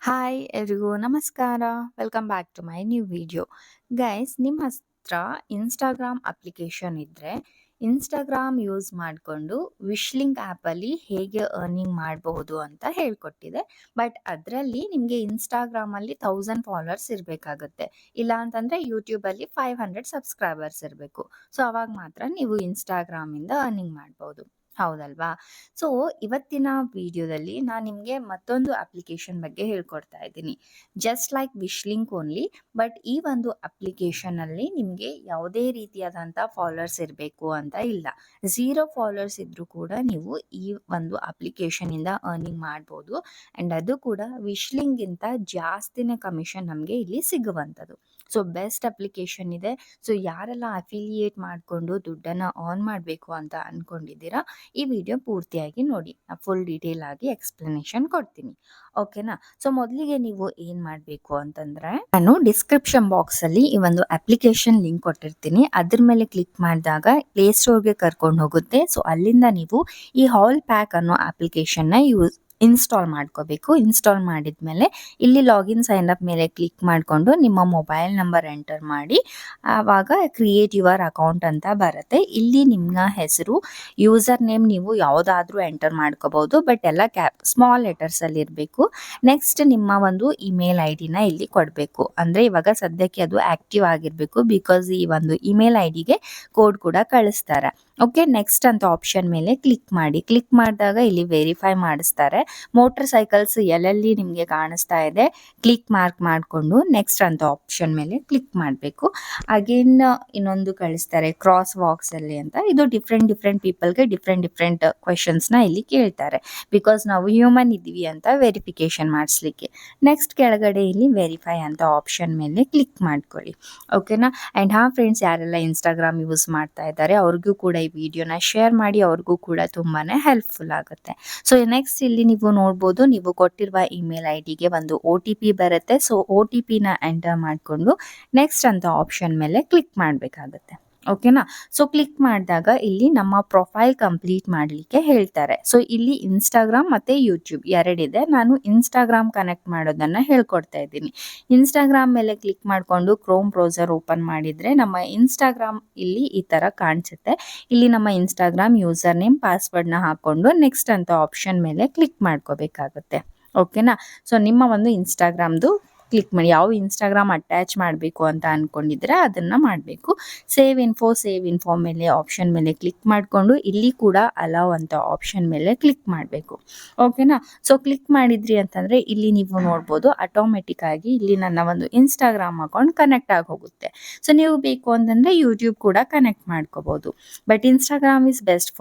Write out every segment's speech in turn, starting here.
Hi ಎಲ್ರಿಗೂ ನಮಸ್ಕಾರ. Welcome back to my new video. Guys, ನಿಮ್ಮ ಹತ್ರ ಇನ್ಸ್ಟಾಗ್ರಾಮ್ ಅಪ್ಲಿಕೇಶನ್ ಇದ್ದರೆ ಇನ್ಸ್ಟಾಗ್ರಾಮ್ ಯೂಸ್ ಮಾಡಿಕೊಂಡು ವಿಶ್ಲಿಂಕ್ ಆ್ಯಪಲ್ಲಿ ಹೇಗೆ ಅರ್ನಿಂಗ್ ಮಾಡಬಹುದು ಅಂತ ಹೇಳ್ಕೊಟ್ಟಿದೆ. ಬಟ್ ಅದರಲ್ಲಿ ನಿಮಗೆ ಇನ್ಸ್ಟಾಗ್ರಾಮಲ್ಲಿ 1000 ಫಾಲೋವರ್ಸ್ ಇರಬೇಕಾಗುತ್ತೆ. ಇಲ್ಲ ಅಂತಂದರೆ ಯೂಟ್ಯೂಬಲ್ಲಿ 500 ಸಬ್ಸ್ಕ್ರೈಬರ್ಸ್ ಇರಬೇಕು. ಸೊ ಅವಾಗ ಮಾತ್ರ ನೀವು ಇನ್ಸ್ಟಾಗ್ರಾಮಿಂದ ಅರ್ನಿಂಗ್ ಮಾಡ್ಬೋದು, ಹೌದಲ್ವಾ? ಸೊ ಇವತ್ತಿನ ವಿಡಿಯೋದಲ್ಲಿ ನಾನು ನಿಮಗೆ ಮತ್ತೊಂದು ಅಪ್ಲಿಕೇಶನ್ ಬಗ್ಗೆ ಹೇಳ್ಕೊಡ್ತಾ ಇದ್ದೀನಿ. ಜಸ್ಟ್ ಲೈಕ್ ವಿಶ್ಲಿಂಕ್ ಓನ್ಲಿ, ಬಟ್ ಈ ಒಂದು ಅಪ್ಲಿಕೇಶನಲ್ಲಿ ನಿಮಗೆ ಯಾವುದೇ ರೀತಿಯಾದಂಥ ಫಾಲೋವರ್ಸ್ ಇರಬೇಕು ಅಂತ ಇಲ್ಲ. 0 ಫಾಲೋವರ್ಸ್ ಇದ್ದರೂ ಕೂಡ ನೀವು ಈ ಒಂದು ಅಪ್ಲಿಕೇಶನಿಂದ ಅರ್ನಿಂಗ್ ಮಾಡ್ಬೋದು. ಆ್ಯಂಡ್ ಅದು ಕೂಡ ವಿಶ್ಲಿಂಗಿಂತ ಜಾಸ್ತಿನೇ ಕಮಿಷನ್ ನಮಗೆ ಇಲ್ಲಿ ಸಿಗುವಂಥದ್ದು. ಸೊ ಬೆಸ್ಟ್ ಅಪ್ಲಿಕೇಶನ್ ಇದೆ. ಸೊ ಯಾರೆಲ್ಲ ಅಫಿಲಿಯೇಟ್ ಮಾಡಿಕೊಂಡು ದುಡ್ಡನ್ನು ಅರ್ನ್ ಮಾಡಬೇಕು ಅಂತ ಅಂದ್ಕೊಂಡಿದ್ದೀರಾ, ಈ ವಿಡಿಯೋ ಪೂರ್ತಿಯಾಗಿ ನೋಡಿ. ಫುಲ್ ಡೀಟೇಲ್ ಆಗಿ ಎಕ್ಸ್ಪ್ಲನೇಷನ್ ಕೊಡ್ತೀನಿ, ಓಕೆನಾ? ಸೊ ಮೊದಲಿಗೆ ನೀವು ಏನು ಮಾಡಬೇಕು ಅಂತಂದರೆ, ನಾನು ಡಿಸ್ಕ್ರಿಪ್ಷನ್ ಬಾಕ್ಸಲ್ಲಿ ಈ ಒಂದು ಅಪ್ಲಿಕೇಶನ್ ಲಿಂಕ್ ಕೊಟ್ಟಿರ್ತೀನಿ. ಅದ್ರ ಮೇಲೆ ಕ್ಲಿಕ್ ಮಾಡಿದಾಗ ಪ್ಲೇ ಸ್ಟೋರ್ಗೆ ಕರ್ಕೊಂಡು ಹೋಗುತ್ತೆ. ಸೊ ಅಲ್ಲಿಂದ ನೀವು ಈ ಹಾಲ್ ಪ್ಯಾಕ್ ಅನ್ನೋ ಅಪ್ಲಿಕೇಶನ್ನ ಇನ್ಸ್ಟಾಲ್ ಮಾಡ್ಕೋಬೇಕು. ಇನ್ಸ್ಟಾಲ್ ಮಾಡಿದ್ಮೇಲೆ ಇಲ್ಲಿ ಲಾಗಿನ್ ಸೈನ್ ಅಪ್ ಮೇಲೆ ಕ್ಲಿಕ್ ಮಾಡಿಕೊಂಡು ನಿಮ್ಮ ಮೊಬೈಲ್ ನಂಬರ್ ಎಂಟರ್ ಮಾಡಿ ಆವಾಗ ಕ್ರಿಯೇಟ್ ಯುವರ್ ಅಕೌಂಟ್ ಅಂತ ಬರುತ್ತೆ. ಇಲ್ಲಿ ನಿಮ್ಮ ಹೆಸರು, ಯೂಸರ್ ನೇಮ್ ನೀವು ಯಾವುದಾದ್ರೂ ಎಂಟರ್ ಮಾಡ್ಕೋಬಹುದು, ಬಟ್ ಎಲ್ಲ ಸ್ಮಾಲ್ ಲೆಟರ್ಸಲ್ಲಿ ಇರಬೇಕು. ನೆಕ್ಸ್ಟ್ ನಿಮ್ಮ ಒಂದು ಇಮೇಲ್ ಐ ಡಿನ ಇಲ್ಲಿ ಕೊಡಬೇಕು. ಅಂದರೆ ಇವಾಗ ಸದ್ಯಕ್ಕೆ ಅದು ಆ್ಯಕ್ಟಿವ್ ಆಗಿರಬೇಕು, ಬಿಕಾಸ್ ಈ ಒಂದು ಇಮೇಲ್ ಐ ಡಿಗೆ ಕೋಡ್ ಕೂಡ ಕಳಿಸ್ತಾರೆ. ಓಕೆ, ನೆಕ್ಸ್ಟ್ ಅಂತ ಆಪ್ಷನ್ ಮೇಲೆ ಕ್ಲಿಕ್ ಮಾಡಿ. ಕ್ಲಿಕ್ ಮಾಡಿದಾಗ ಇಲ್ಲಿ ವೆರಿಫೈ ಮಾಡಿಸ್ತಾರೆ. ಮೋಟರ್ ಸೈಕಲ್ಸ್ ಎಲ್ಲೆಲ್ಲಿ ನಿಮಗೆ ಕಾಣಿಸ್ತಾ ಇದೆ ಕ್ಲಿಕ್ ಮಾರ್ಕ್ ಮಾಡಿಕೊಂಡು ನೆಕ್ಸ್ಟ್ ಅಂತ ಆಪ್ಷನ್ ಮೇಲೆ ಕ್ಲಿಕ್ ಮಾಡಬೇಕು. ಅಗೇನ್ ಇನ್ನೊಂದು ಕಳಿಸ್ತಾರೆ ಕ್ರಾಸ್ ವಾಕ್ಸಲ್ಲಿ ಅಂತ. ಇದು ಡಿಫ್ರೆಂಟ್ ಪೀಪಲ್ಗೆ ಡಿಫ್ರೆಂಟ್ ಕ್ವೆಶನ್ಸ್ನ ಇಲ್ಲಿ ಕೇಳ್ತಾರೆ, ಬಿಕಾಸ್ ನಾವು ಹ್ಯೂಮನ್ ಇದ್ದೀವಿ ಅಂತ ವೆರಿಫಿಕೇಶನ್ ಮಾಡಿಸ್ಲಿಕ್ಕೆ. ನೆಕ್ಸ್ಟ್ ಕೆಳಗಡೆ ಇಲ್ಲಿ ವೆರಿಫೈ ಅಂತ ಆಪ್ಷನ್ ಮೇಲೆ ಕ್ಲಿಕ್ ಮಾಡ್ಕೊಳ್ಳಿ, ಓಕೆನಾ? ಆ್ಯಂಡ್ ಫ್ರೆಂಡ್ಸ್, ಯಾರೆಲ್ಲ ಇನ್ಸ್ಟಾಗ್ರಾಮ್ ಯೂಸ್ ಮಾಡ್ತಾ ಇದ್ದಾರೆ ಅವ್ರಿಗೂ ಕೂಡ ಈ ವಿಡಿಯೋನ ಶೇರ್ ಮಾಡಿ, ಅವ್ರಿಗೂ ಕೂಡ ತುಂಬಾ ಹೆಲ್ಪ್ಫುಲ್ ಆಗುತ್ತೆ. ಸೊ ನೆಕ್ಸ್ಟ್ ಇಲ್ಲಿ ನೀವು ನೋಡ್ಬೋದು, ನೀವು ಕೊಟ್ಟಿರುವ ಇಮೇಲ್ ಐ ಡಿಗೆ ಒಂದು OTP ಬರುತ್ತೆ. ಸೊ OTPನ ಎಂಟರ್ ಮಾಡಿಕೊಂಡು ನೆಕ್ಸ್ಟ್ ಅಂತ ಆಪ್ಷನ್ ಮೇಲೆ ಕ್ಲಿಕ್ ಮಾಡಬೇಕಾಗುತ್ತೆ, ಓಕೆನಾ? ಸೊ ಕ್ಲಿಕ್ ಮಾಡಿದಾಗ ಇಲ್ಲಿ ನಮ್ಮ ಪ್ರೊಫೈಲ್ ಕಂಪ್ಲೀಟ್ ಮಾಡಲಿಕ್ಕೆ ಹೇಳ್ತಾರೆ. ಸೊ ಇಲ್ಲಿ ಇನ್ಸ್ಟಾಗ್ರಾಮ್ ಮತ್ತು ಯೂಟ್ಯೂಬ್ ಎರಡಿದೆ. ನಾನು ಇನ್ಸ್ಟಾಗ್ರಾಮ್ ಕನೆಕ್ಟ್ ಮಾಡೋದನ್ನು ಹೇಳ್ಕೊಡ್ತಾ ಇದ್ದೀನಿ. ಇನ್ಸ್ಟಾಗ್ರಾಮ್ ಮೇಲೆ ಕ್ಲಿಕ್ ಮಾಡಿಕೊಂಡು ಕ್ರೋಮ್ ಬ್ರೌಸರ್ ಓಪನ್ ಮಾಡಿದರೆ ನಮ್ಮ ಇನ್ಸ್ಟಾಗ್ರಾಮ್ ಇಲ್ಲಿ ಈ ಥರ ಕಾಣಿಸುತ್ತೆ. ಇಲ್ಲಿ ನಮ್ಮ ಇನ್ಸ್ಟಾಗ್ರಾಮ್ ಯೂಸರ್ ನೇಮ್, ಪಾಸ್ವರ್ಡ್ನ ಹಾಕ್ಕೊಂಡು ನೆಕ್ಸ್ಟ್ ಅಂತ ಆಪ್ಷನ್ ಮೇಲೆ ಕ್ಲಿಕ್ ಮಾಡ್ಕೋಬೇಕಾಗುತ್ತೆ, ಓಕೆನಾ? ಸೊ ನಿಮ್ಮ ಒಂದು ಇನ್ಸ್ಟಾಗ್ರಾಮ್ದು ಕ್ಲಿಕ್ ಮಾಡಿ. ಯಾವ ಇನ್ಸ್ಟಾಗ್ರಾಮ್ ಅಟ್ಯಾಚ್ ಮಾಡಬೇಕು ಅಂತ ಅಂದ್ಕೊಂಡಿದ್ರೆ ಅದನ್ನು ಮಾಡಬೇಕು. ಸೇವ್ ಇನ್ಫೋ ಮೇಲೆ ಆಪ್ಷನ್ ಮೇಲೆ ಕ್ಲಿಕ್ ಮಾಡಿಕೊಂಡು ಇಲ್ಲಿ ಕೂಡ ಅಲೌ ಅಂತ ಆಪ್ಷನ್ ಮೇಲೆ ಕ್ಲಿಕ್ ಮಾಡಬೇಕು, ಓಕೆನಾ? ಸೊ ಕ್ಲಿಕ್ ಮಾಡಿದ್ರಿ ಅಂತಂದರೆ ಇಲ್ಲಿ ನೀವು ನೋಡ್ಬೋದು ಆಟೋಮೆಟಿಕ್ ಆಗಿ ಇಲ್ಲಿ ನನ್ನ ಒಂದು ಇನ್ಸ್ಟಾಗ್ರಾಮ್ ಅಕೌಂಟ್ ಕನೆಕ್ಟ್ ಆಗಿ ಹೋಗುತ್ತೆ. ಸೊ ನೀವು ಬೇಕು ಅಂತಂದರೆ ಯೂಟ್ಯೂಬ್ ಕೂಡ ಕನೆಕ್ಟ್ ಮಾಡ್ಕೋಬೋದು, ಬಟ್ ಇನ್ಸ್ಟಾಗ್ರಾಮ್ ಇಸ್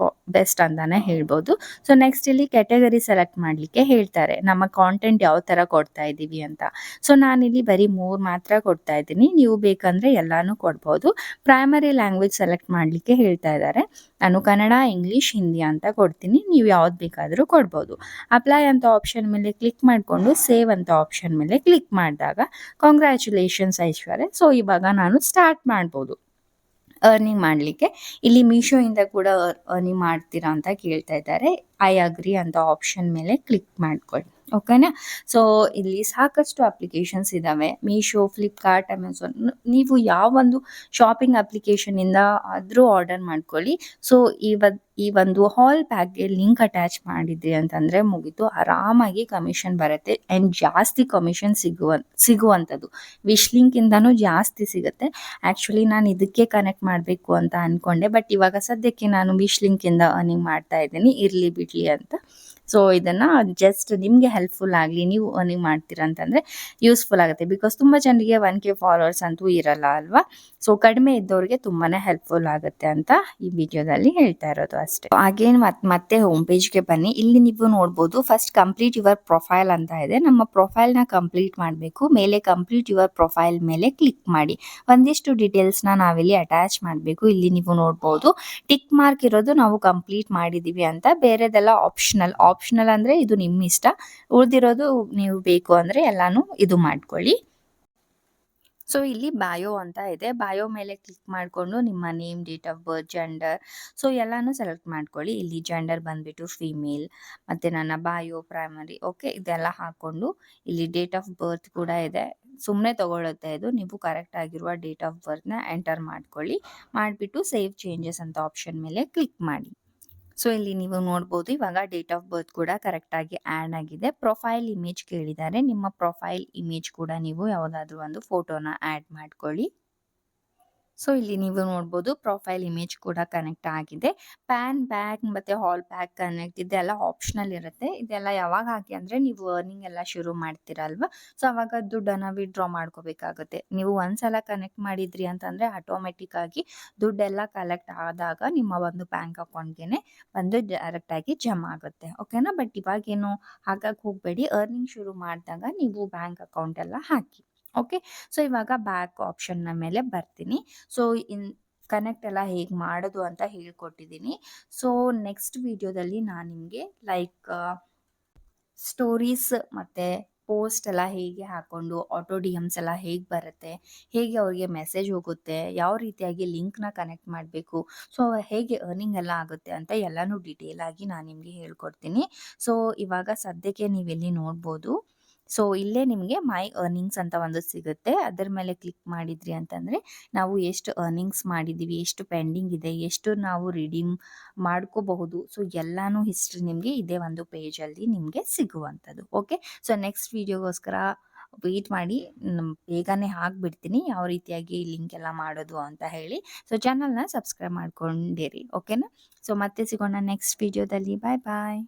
ಬೆಸ್ಟ್ ಅಂತಾನೆ ಹೇಳ್ಬೋದು. ಸೊ ನೆಕ್ಸ್ಟ್ ಇಲ್ಲಿ ಕ್ಯಾಟಗರಿ ಸೆಲೆಕ್ಟ್ ಮಾಡಲಿಕ್ಕೆ ಹೇಳ್ತಾರೆ, ನಮ್ಮ ಕಾಂಟೆಂಟ್ ಯಾವ ಥರ ಕೊಡ್ತಾ ಇದ್ದೀವಿ ಅಂತ. ಸೊ ನಾನಿಲ್ಲಿ ಬರೀ 3 ಮಾತ್ರ ಕೊಡ್ತಾ ಇದ್ದೀನಿ, ನೀವು ಬೇಕಂದರೆ ಎಲ್ಲಾನು ಕೊಡ್ಬೋದು. ಪ್ರೈಮರಿ ಲ್ಯಾಂಗ್ವೇಜ್ ಸೆಲೆಕ್ಟ್ ಮಾಡಲಿಕ್ಕೆ ಹೇಳ್ತಾ ಇದ್ದಾರೆ. ನಾನು ಕನ್ನಡ, ಇಂಗ್ಲೀಷ್, ಹಿಂದಿ ಅಂತ ಕೊಡ್ತೀನಿ, ನೀವು ಯಾವ್ದು ಬೇಕಾದರೂ ಕೊಡ್ಬೋದು. ಅಪ್ಲೈ ಅಂತ ಆಪ್ಷನ್ ಮೇಲೆ ಕ್ಲಿಕ್ ಮಾಡಿಕೊಂಡು ಸೇವ್ ಅಂತ ಆಪ್ಷನ್ ಮೇಲೆ ಕ್ಲಿಕ್ ಮಾಡಿದಾಗ ಕಾಂಗ್ರ್ಯಾಚುಲೇಷನ್ಸ್ ಐಶ್ವರ್ಯ. ಸೊ ಇವಾಗ ನಾನು ಸ್ಟಾರ್ಟ್ ಮಾಡ್ಬೋದು ಅರ್ನಿಂಗ್ ಮಾಡಲಿಕ್ಕೆ. ಇಲ್ಲಿ ಮೀಶೋಯಿಂದ ಕೂಡ ಅರ್ನಿಂಗ್ ಮಾಡ್ತೀರಾ ಅಂತ ಕೇಳ್ತಾ ಇದ್ದಾರೆ. ಐ ಅಗ್ರಿ ಅಂತ ಆಪ್ಷನ್ ಮೇಲೆ ಕ್ಲಿಕ್ ಮಾಡ್ಕೊಳ್ಳಿ, ಓಕೆನಾ? ಸೊ ಇಲ್ಲಿ ಸಾಕಷ್ಟು ಅಪ್ಲಿಕೇಶನ್ಸ್ ಇದ್ದಾವೆ, ಮೀಶೋ, ಫ್ಲಿಪ್ಕಾರ್ಟ್, ಅಮೆಝಾನ್. ನೀವು ಯಾವ ಒಂದು ಶಾಪಿಂಗ್ ಅಪ್ಲಿಕೇಶನಿಂದ ಆದರೂ ಆರ್ಡರ್ ಮಾಡ್ಕೊಳ್ಳಿ. ಸೊ ಈ ಒಂದು ಹಾಲ್ ಪ್ಯಾಕ್ಗೆ ಲಿಂಕ್ ಅಟ್ಯಾಚ್ ಮಾಡಿದ್ರಿ ಅಂತಂದರೆ ಮುಗೀತು, ಆರಾಮಾಗಿ ಕಮಿಷನ್ ಬರುತ್ತೆ. ಆ್ಯಂಡ್ ಜಾಸ್ತಿ ಕಮಿಷನ್ ಸಿಗುವಂಥದ್ದು ವಿಶ್ ಲಿಂಕಿಂದನೂ ಜಾಸ್ತಿ ಸಿಗುತ್ತೆ. ಆ್ಯಕ್ಚುಲಿ ನಾನು ಇದಕ್ಕೆ ಕನೆಕ್ಟ್ ಮಾಡಬೇಕು ಅಂತ ಅಂದ್ಕೊಂಡೆ, ಬಟ್ ಇವಾಗ ಸದ್ಯಕ್ಕೆ ನಾನು ವಿಶ್ ಲಿಂಕಿಂದ ಅರ್ನಿಂಗ್ ಮಾಡ್ತಾ ಇದ್ದೀನಿ, ಇರಲಿ ಬಿಡಲಿ ಅಂತ. ಸೊ ಇದನ್ನು ಜಸ್ಟ್ ನಿಮಗೆ ಹೆಲ್ಪ್ಫುಲ್ ಆಗಲಿ, ನೀವು ಅರ್ನಿಂಗ್ ಮಾಡ್ತೀರಾ ಅಂತಂದರೆ ಯೂಸ್ಫುಲ್ ಆಗುತ್ತೆ. ಬಿಕಾಸ್ ತುಂಬ ಜನರಿಗೆ 1K ಫಾಲೋವರ್ಸ್ ಅಂತೂ ಇರಲ್ಲ ಅಲ್ವಾ? ಸೊ ಕಡಿಮೆ ಇದ್ದವ್ರಿಗೆ ತುಂಬಾ ಹೆಲ್ಪ್ಫುಲ್ ಆಗುತ್ತೆ ಅಂತ ಈ ವಿಡಿಯೋದಲ್ಲಿ ಹೇಳ್ತಾ ಇರೋದು ಅಷ್ಟೇ. ಹಾಗೇನು ಮತ್ತೆ ಹೋಮ್ ಪೇಜ್ಗೆ ಬನ್ನಿ. ಇಲ್ಲಿ ನೀವು ನೋಡ್ಬೋದು ಫಸ್ಟ್ ಕಂಪ್ಲೀಟ್ ಯುವರ್ ಪ್ರೊಫೈಲ್ ಅಂತ ಇದೆ. ನಮ್ಮ ಪ್ರೊಫೈಲ್ನ ಕಂಪ್ಲೀಟ್ ಮಾಡಬೇಕು. ಮೇಲೆ ಕಂಪ್ಲೀಟ್ ಯುವರ್ ಪ್ರೊಫೈಲ್ ಮೇಲೆ ಕ್ಲಿಕ್ ಮಾಡಿ ಒಂದಿಷ್ಟು ಡೀಟೇಲ್ಸ್ನ ನಾವಿಲ್ಲಿ ಅಟ್ಯಾಚ್ ಮಾಡಬೇಕು. ಇಲ್ಲಿ ನೀವು ನೋಡ್ಬೋದು ಟಿಕ್ ಮಾರ್ಕ್ ಇರೋದು ನಾವು ಕಂಪ್ಲೀಟ್ ಮಾಡಿದ್ದೀವಿ ಅಂತ, ಬೇರೆದೆಲ್ಲ ಆಪ್ಷನಲ್ ಅಂದರೆ ಇದು ನಿಮ್ಮ ಇಷ್ಟ. ಉಳಿದಿರೋದು ನೀವು ಬೇಕು ಅಂದರೆ ಎಲ್ಲಾನು ಇದು ಮಾಡ್ಕೊಳ್ಳಿ. ಸೊ ಇಲ್ಲಿ ಬಯೋ ಅಂತ ಇದೆ. ಬಯೋ ಮೇಲೆ ಕ್ಲಿಕ್ ಮಾಡ್ಕೊಂಡು ನಿಮ್ಮ name, date of birth, gender so ಎಲ್ಲಾನು ಸೆಲೆಕ್ಟ್ ಮಾಡ್ಕೊಳ್ಳಿ. ಇಲ್ಲಿ ಜೆಂಡರ್ ಬಂದ್ಬಿಟ್ಟು ಫೀಮೇಲ್, ಮತ್ತೆ ನನ್ನ ಬಯೋ ಪ್ರೈಮರಿ ಓಕೆ ಇದೆಲ್ಲ ಹಾಕೊಂಡು ಇಲ್ಲಿ ಡೇಟ್ ಆಫ್ ಬರ್ತ್ ಕೂಡ ಇದೆ. ಸುಮ್ಮನೆ ತಗೊಳುತ್ತೆ ಇದು. ನೀವು ಕರೆಕ್ಟ್ ಆಗಿರುವ ಡೇಟ್ ಆಫ್ ಬರ್ತ್‌ನ ಎಂಟರ್ ಮಾಡ್ಕೊಳ್ಳಿ. ಮಾಡ್ಬಿಟ್ಟು ಸೇವ್ ಚೇಂಜಸ್ ಅಂತ ಆಪ್ಷನ್ ಮೇಲೆ ಕ್ಲಿಕ್ ಮಾಡಿ. ಸೊ ಇಲ್ಲಿ ನೀವು ನೋಡ್ಬೋದು ಇವಾಗ ಡೇಟ್ ಆಫ್ ಬರ್ತ್ ಕೂಡ ಕರೆಕ್ಟ್ ಆಗಿ ಆಡ್ ಆಗಿದೆ. ಪ್ರೊಫೈಲ್ ಇಮೇಜ್ ಕೇಳಿದ್ದಾರೆ. ನಿಮ್ಮ ಪ್ರೊಫೈಲ್ ಇಮೇಜ್ ಕೂಡ ನೀವು ಯಾವುದಾದ್ರೂ ಒಂದು ಫೋಟೋನ ಆಡ್ ಮಾಡ್ಕೊಳ್ಳಿ. ಸೊ ಇಲ್ಲಿ ನೀವು ನೋಡ್ಬೋದು ಪ್ರೊಫೈಲ್ ಇಮೇಜ್ ಕೂಡ ಕನೆಕ್ಟ್ ಆಗಿದೆ. ಪ್ಯಾನ್, ಬ್ಯಾಕ್ ಮತ್ತೆ ಹಾಲ್ ಪ್ಯಾಕ್ ಕನೆಕ್ಟ್ ಇದೆಲ್ಲ ಆಪ್ಷನಲ್ ಇರುತ್ತೆ. ಇದೆಲ್ಲ ಯಾವಾಗ ಹಾಕಿ ಅಂದ್ರೆ ನೀವು ಅರ್ನಿಂಗ್ ಎಲ್ಲ ಶುರು ಮಾಡ್ತೀರಲ್ವಾ, ಸೊ ಅವಾಗ ದುಡ್ಡನ್ನ ವಿತ್‌ಡ್ರಾ ಮಾಡ್ಕೋಬೇಕಾಗುತ್ತೆ. ನೀವು ಒಂದ್ಸಲ ಕನೆಕ್ಟ್ ಮಾಡಿದ್ರಿ ಅಂತಂದ್ರೆ ಆಟೋಮೆಟಿಕ್ ಆಗಿ ದುಡ್ಡೆಲ್ಲ ಕಲೆಕ್ಟ್ ಆದಾಗ ನಿಮ್ಮ ಒಂದು ಬ್ಯಾಂಕ್ ಅಕೌಂಟ್‌ಗೆನೆ ಬಂದು ಡೈರೆಕ್ಟ್ ಆಗಿ ಜಮಾ ಆಗುತ್ತೆ. ಓಕೆನಾ? ಬಟ್ ಇವಾಗೇನು ಹಾಕಕ್ ಹೋಗ್ಬೇಡಿ. ಅರ್ನಿಂಗ್ ಶುರು ಮಾಡಿದಾಗ ನೀವು ಬ್ಯಾಂಕ್ ಅಕೌಂಟ್ ಎಲ್ಲ ಹಾಕಿ. ಓಕೆ. ಸೊ ಇವಾಗ ಬ್ಯಾಕ್ ಆಪ್ಷನ್ ಮೇಲೆ ಬರ್ತೀನಿ. ಸೊ ಕನೆಕ್ಟ್ ಎಲ್ಲ ಹೇಗೆ ಮಾಡೋದು ಅಂತ ಹೇಳ್ಕೊಟ್ಟಿದ್ದೀನಿ. ಸೊ ನೆಕ್ಸ್ಟ್ ವಿಡಿಯೋದಲ್ಲಿ ನಾನು ನಿಮಗೆ ಲೈಕ್ ಸ್ಟೋರೀಸ್ ಮತ್ತೆ ಪೋಸ್ಟ್ ಎಲ್ಲ ಹೇಗೆ ಹಾಕೊಂಡು ಆಟೋ ಡಿ-ಎಮ್ಸ್ ಎಲ್ಲ ಹೇಗೆ ಬರುತ್ತೆ, ಹೇಗೆ ಅವ್ರಿಗೆ ಮೆಸೇಜ್ ಹೋಗುತ್ತೆ, ಯಾವ ರೀತಿಯಾಗಿ ಲಿಂಕ್‌ನ ಕನೆಕ್ಟ್ ಮಾಡಬೇಕು, ಸೊ ಹೇಗೆ ಅರ್ನಿಂಗ್ ಎಲ್ಲ ಆಗುತ್ತೆ ಅಂತ ಎಲ್ಲಾನು ಡೀಟೇಲ್ ಆಗಿ ನಾನು ನಿಮಗೆ ಹೇಳ್ಕೊಡ್ತೀನಿ. ಸೊ ಇವಾಗ ಸದ್ಯಕ್ಕೆ ನೀವಿಲ್ಲಿ ನೋಡ್ಬೋದು. ಸೊ ಇಲ್ಲೇ ನಿಮಗೆ ಮೈ ಅರ್ನಿಂಗ್ಸ್ ಅಂತ ಒಂದು ಸಿಗುತ್ತೆ. ಅದರ ಮೇಲೆ ಕ್ಲಿಕ್ ಮಾಡಿದ್ರಿ ಅಂತಂದ್ರೆ ನಾವು ಎಷ್ಟು ಅರ್ನಿಂಗ್ಸ್ ಮಾಡಿದೀವಿ, ಎಷ್ಟು ಪೆಂಡಿಂಗ್ ಇದೆ, ಎಷ್ಟು ನಾವು ರಿಡೀಮ್ ಮಾಡ್ಕೋಬಹುದು. ಸೊ ಎಲ್ಲಾನು ಹಿಸ್ಟ್ರಿ ನಿಮಗೆ ಇದೇ ಒಂದು ಪೇಜಲ್ಲಿ ನಿಮಗೆ ಸಿಗುವಂಥದ್ದು. ಓಕೆ. ಸೊ ನೆಕ್ಸ್ಟ್ ವಿಡಿಯೋಗೋಸ್ಕರ ವೇಟ್ ಮಾಡಿ. ಬೇಗನೆ ಹಾಕ್ಬಿಡ್ತೀನಿ ಯಾವ ರೀತಿಯಾಗಿ ಲಿಂಕ್ ಎಲ್ಲ ಮಾಡೋದು ಅಂತ ಹೇಳಿ. ಸೊ ಚಾನಲ್‌ನ ಸಬ್ಸ್ಕ್ರೈಬ್ ಮಾಡ್ಕೊಂಡಿರಿ. ಓಕೆನಾ? ಸೊ ಮತ್ತೆ ಸಿಗೋಣ ನೆಕ್ಸ್ಟ್ ವಿಡಿಯೋದಲ್ಲಿ. ಬಾಯ್ ಬಾಯ್.